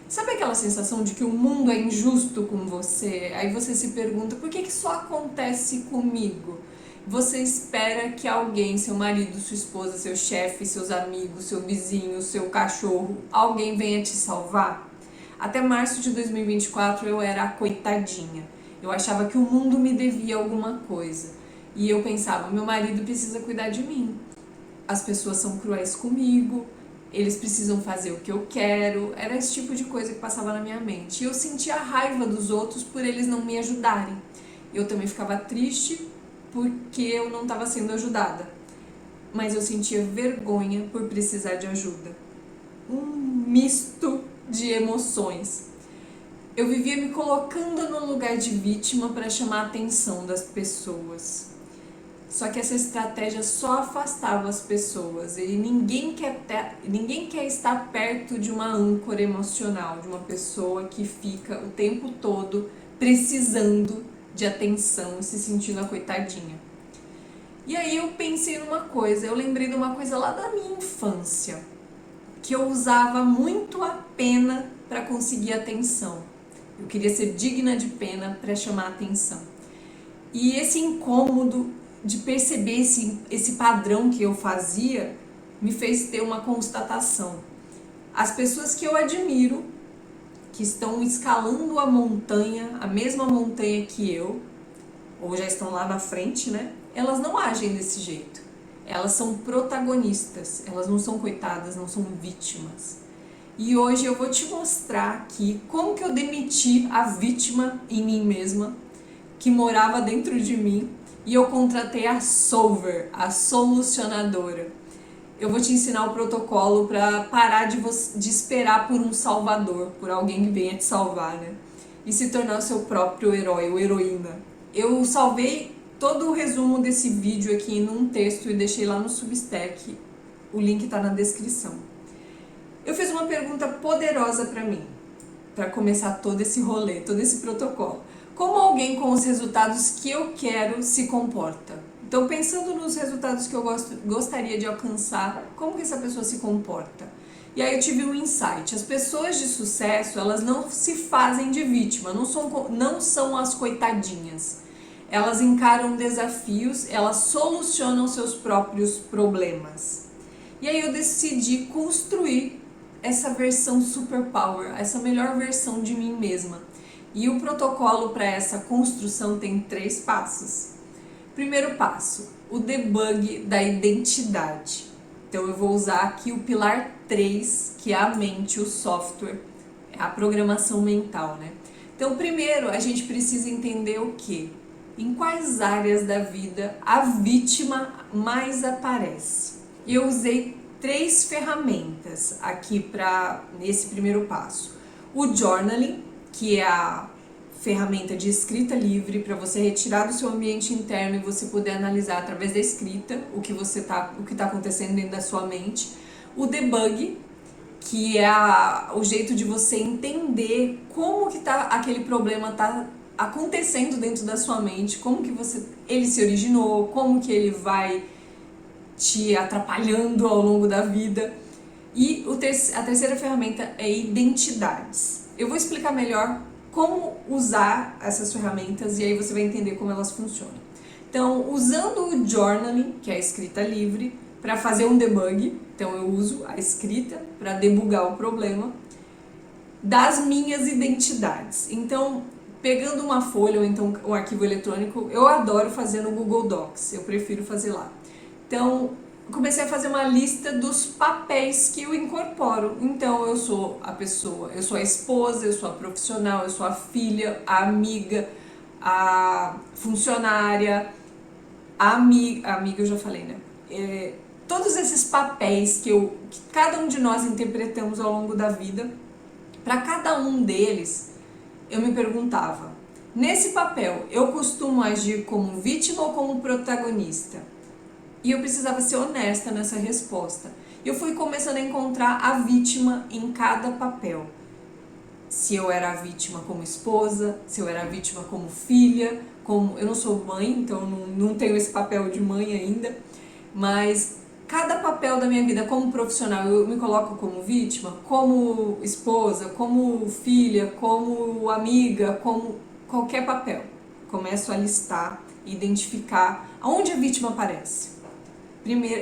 Sabe aquela sensação de que o mundo é injusto com você? Aí você se pergunta, por que que só acontece comigo? Você espera que alguém, seu marido, sua esposa, seu chefe, seus amigos, seu vizinho, seu cachorro, alguém venha te salvar? Até março de 2024 eu era a coitadinha. Eu achava que o mundo me devia alguma coisa. E eu pensava, meu marido precisa cuidar de mim. As pessoas são cruéis comigo, eles precisam fazer o que eu quero. Era esse tipo de coisa que passava na minha mente. E eu sentia a raiva dos outros por eles não me ajudarem. Eu também ficava triste porque eu não estava sendo ajudada. Mas eu sentia vergonha por precisar de ajuda. Um misto de emoções. Eu vivia me colocando no lugar de vítima para chamar a atenção das pessoas. Só que essa estratégia só afastava as pessoas e ninguém quer estar perto de uma âncora emocional, de uma pessoa que fica o tempo todo precisando de atenção e se sentindo a coitadinha. E aí eu pensei numa coisa, eu lembrei de uma coisa lá da minha infância, que eu usava muito a pena para conseguir atenção. Eu queria ser digna de pena para chamar atenção. E esse incômodo de perceber esse padrão que eu fazia me fez ter uma constatação. As pessoas que eu admiro, que estão escalando a montanha, a mesma montanha que eu, ou já estão lá na frente, né? Elas não agem desse jeito. Elas são protagonistas, elas não são coitadas, não são vítimas. E hoje eu vou te mostrar aqui como que eu demiti a vítima em mim mesma, que morava dentro de mim, e eu contratei a Solver, a solucionadora. Eu vou te ensinar o protocolo para parar de esperar por um salvador, por alguém que venha te salvar, né? E se tornar o seu próprio herói ou heroína. Eu salvei todo o resumo desse vídeo aqui num texto e deixei lá no Substack. O link tá na descrição. Eu fiz uma pergunta poderosa para mim, para começar todo esse rolê, todo esse protocolo. Como alguém com os resultados que eu quero se comporta? Então, pensando nos resultados que eu gostaria de alcançar, como que essa pessoa se comporta? E aí eu tive um insight. As pessoas de sucesso, elas não se fazem de vítima, não são as coitadinhas. Elas encaram desafios, elas solucionam seus próprios problemas. E aí eu decidi construir essa versão superpower, essa melhor versão de mim mesma. E o protocolo para essa construção tem 3 passos. Primeiro passo, o debug da identidade. Então eu vou usar aqui o pilar 3, que é a mente, o software, a programação mental, né? Então primeiro a gente precisa entender o quê? Em quais áreas da vida a vítima mais aparece. E eu usei 3 ferramentas aqui nesse primeiro passo. O journaling, que é a ferramenta de escrita livre para você retirar do seu ambiente interno e você poder analisar através da escrita o que está acontecendo dentro da sua mente. O debug, que é o jeito de você entender como que aquele problema está acontecendo dentro da sua mente, como que ele se originou, como que ele vai te atrapalhando ao longo da vida. E a terceira ferramenta é identidades. Eu vou explicar melhor como usar essas ferramentas e aí você vai entender como elas funcionam. Então, usando o journaling, que é a escrita livre, para fazer um debug, então eu uso a escrita para debugar o problema das minhas identidades. Então, pegando uma folha ou então um arquivo eletrônico, eu adoro fazer no Google Docs, eu prefiro fazer lá. Então, comecei a fazer uma lista dos papéis que eu incorporo. Então, eu sou a pessoa, eu sou a esposa, eu sou a profissional, eu sou a filha, a amiga, a funcionária, a amiga eu já falei, né? Todos esses papéis que cada um de nós interpretamos ao longo da vida, para cada um deles, eu me perguntava, nesse papel, eu costumo agir como vítima ou como protagonista? E eu precisava ser honesta nessa resposta. Eu fui começando a encontrar a vítima em cada papel. Se eu era a vítima como esposa, se eu era a vítima como filha, eu não sou mãe, então não tenho esse papel de mãe ainda, mas cada papel da minha vida como profissional eu me coloco como vítima, como esposa, como filha, como amiga, como qualquer papel. Começo a listar, identificar aonde a vítima aparece.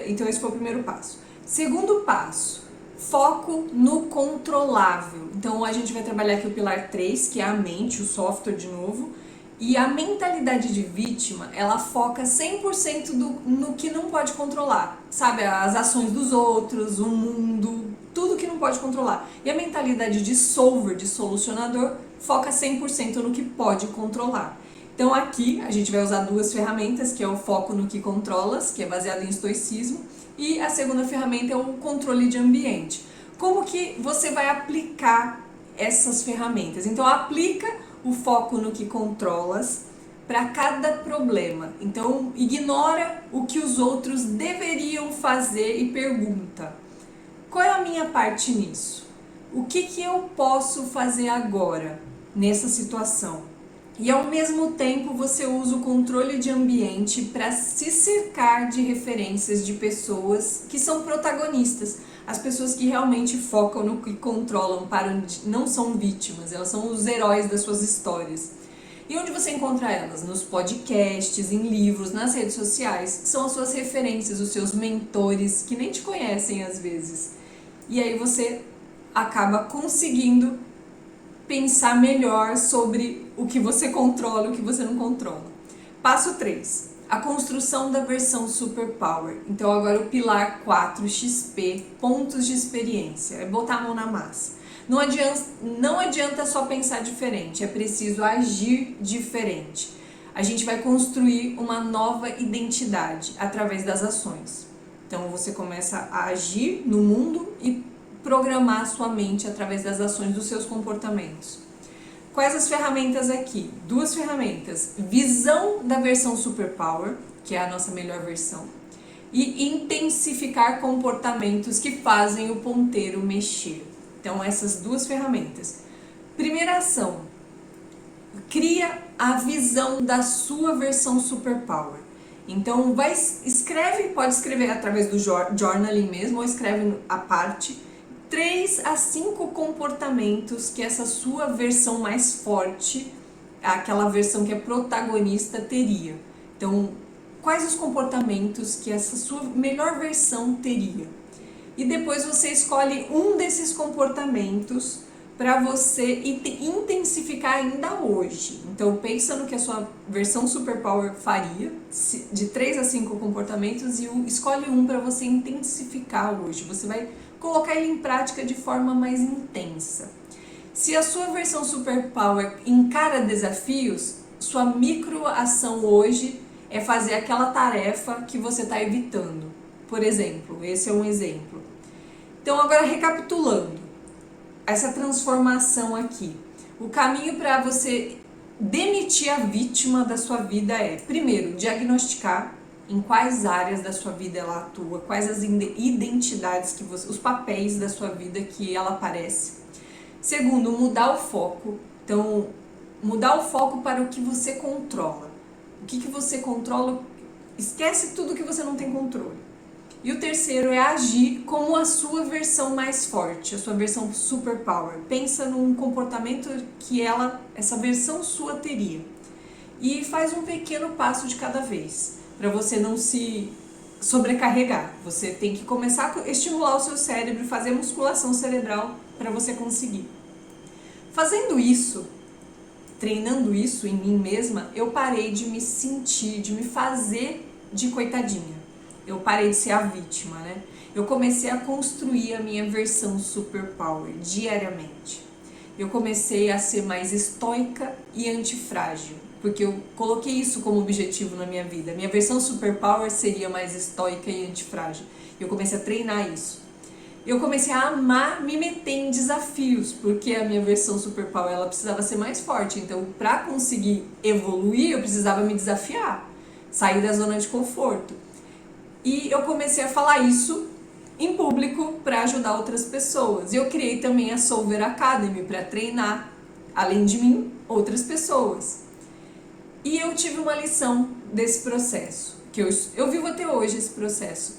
Então esse foi o primeiro passo. Segundo passo, foco no controlável. Então a gente vai trabalhar aqui o pilar 3, que é a mente, o software de novo. E a mentalidade de vítima, ela foca 100% no que não pode controlar. Sabe, as ações dos outros, o mundo, tudo que não pode controlar. E a mentalidade de solver, de solucionador, foca 100% no que pode controlar. Então aqui a gente vai usar duas ferramentas, que é o foco no que controlas, que é baseado em estoicismo, e a segunda ferramenta é o controle de ambiente. Como que você vai aplicar essas ferramentas? Então aplica o foco no que controlas para cada problema. Então ignora o que os outros deveriam fazer e pergunta: qual é a minha parte nisso? O que eu posso fazer agora nessa situação? E ao mesmo tempo você usa o controle de ambiente para se cercar de referências de pessoas que são protagonistas. As pessoas que realmente focam no que controlam, não são vítimas, elas são os heróis das suas histórias. E onde você encontra elas? Nos podcasts, em livros, nas redes sociais. São as suas referências, os seus mentores, que nem te conhecem às vezes. E aí você acaba conseguindo pensar melhor sobre o que você controla e o que você não controla. Passo 3. A construção da versão Superpower. Então agora o pilar 4, XP, pontos de experiência. É botar a mão na massa. Não adianta só pensar diferente, é preciso agir diferente. A gente vai construir uma nova identidade através das ações. Então você começa a agir no mundo e programar sua mente através das ações dos seus comportamentos. Quais as ferramentas aqui? Duas ferramentas: visão da versão Superpower, que é a nossa melhor versão, e intensificar comportamentos que fazem o ponteiro mexer. Então essas duas ferramentas. Primeira ação: cria a visão da sua versão Superpower. Então pode escrever através do journaling mesmo, ou escreve a parte 3 a 5 comportamentos que essa sua versão mais forte, aquela versão que é protagonista, teria. Então, quais os comportamentos que essa sua melhor versão teria? E depois você escolhe um desses comportamentos para você intensificar ainda hoje. Então, pensa no que a sua versão Superpower faria, de 3 a 5 comportamentos, e escolhe um para você intensificar hoje. Você vai colocar ele em prática de forma mais intensa. Se a sua versão Superpower encara desafios, sua microação hoje é fazer aquela tarefa que você está evitando. Por exemplo, esse é um exemplo. Então agora recapitulando, essa transformação aqui. O caminho para você demitir a vítima da sua vida é, primeiro, diagnosticar em quais áreas da sua vida ela atua, quais as identidades, os papéis da sua vida que ela aparece. Segundo, mudar o foco. Então, mudar o foco para o que você controla. O que você controla, esquece tudo que você não tem controle. E o terceiro é agir como a sua versão mais forte, a sua versão Superpower. Pensa num comportamento que essa versão sua teria. E faz um pequeno passo de cada vez, para você não se sobrecarregar. Você tem que começar a estimular o seu cérebro, fazer musculação cerebral para você conseguir. Fazendo isso, treinando isso em mim mesma, eu parei de me sentir, de me fazer de coitadinha. Eu parei de ser a vítima, né? Eu comecei a construir a minha versão Superpower diariamente. Eu comecei a ser mais estoica e antifrágil, porque eu coloquei isso como objetivo na minha vida. Minha versão Superpower seria mais estoica e antifrágil. Eu comecei a treinar isso. Eu comecei a amar me meter em desafios, porque a minha versão Superpower ela precisava ser mais forte. Então, para conseguir evoluir, eu precisava me desafiar, sair da zona de conforto. E eu comecei a falar isso em público para ajudar outras pessoas. E eu criei também a Solver Academy para treinar, além de mim, outras pessoas. E eu tive uma lição desse processo, que eu vivo até hoje esse processo.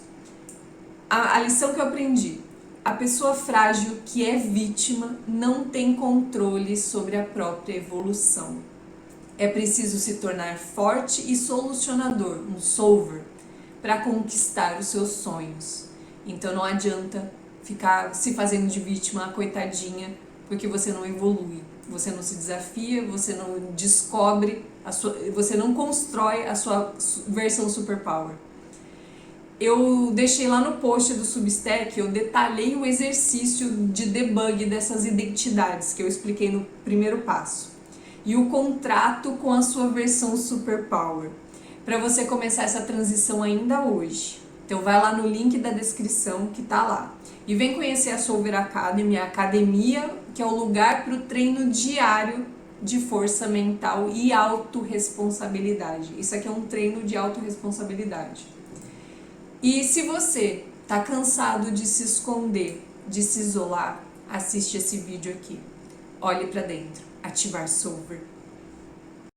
A lição que eu aprendi: a pessoa frágil que é vítima não tem controle sobre a própria evolução. É preciso se tornar forte e solucionador, um solver, para conquistar os seus sonhos. Então não adianta ficar se fazendo de vítima, coitadinha, porque você não evolui, você não se desafia, você não descobre, você não constrói a sua versão superpower. Eu deixei lá no post do Substack, eu detalhei o exercício de debug dessas identidades que eu expliquei no primeiro passo. E o contrato com a sua versão superpower, para você começar essa transição ainda hoje. Então vai lá no link da descrição que tá lá. E vem conhecer a Solver Academy, a academia, que é o lugar para o treino diário de força mental e autorresponsabilidade. Isso aqui é um treino de autorresponsabilidade. E se você tá cansado de se esconder, de se isolar, assiste esse vídeo aqui. Olhe para dentro. Ativar Solver.